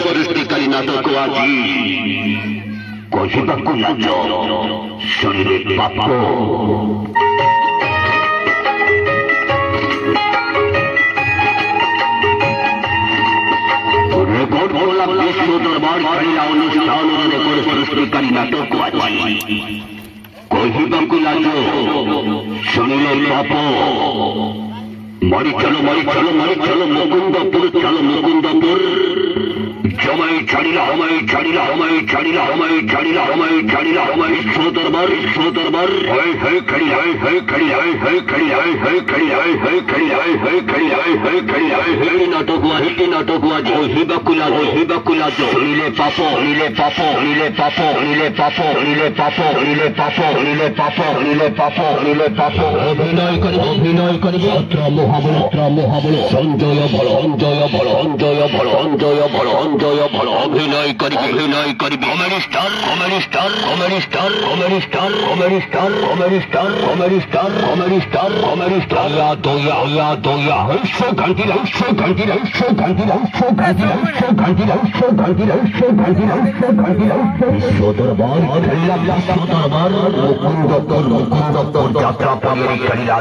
সৃষ্টিকারী নাটক আজি কহিবাকু লাজ শুনিলে পাপ রেকর্ড করলাম বিশ্ব দরবার খেলা অনুষ্ঠান রেকর্ড সৃষ্টিকারী নাটক আজি কহিবাকু লাজ শুনিলে পাপ মরি চলো মুকুন্দপুর চলো মুকুন্দপুর জমাই ছাড়িলা হমাই ছাড়িলা দরবার নাটক হিবাকুলা শুনিলে পাপ অভিনয় করে মহাবল সঞ্জয় ভর অভিনয় করিবে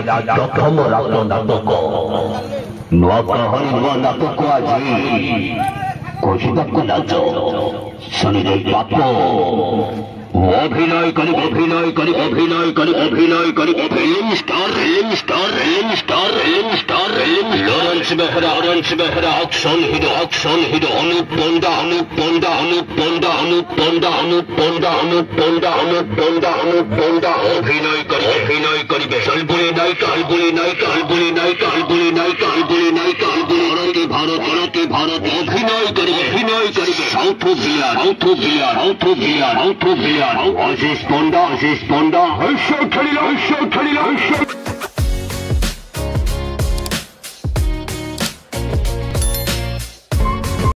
যাত্রা প্রথম রাত্র নাটক নূয়া কাহানি নূয়া নাটক আজি কহিবাকু লাজ শুনিলে পাপ অভিনয় করি film star Lawrence Behera action hero Anup panda অভিনয় করিবে চলবুলি নায়িকা ভারত অভিনয় করিবে সাউথ প্লেয়ার অশিস পন্ডা খেলিল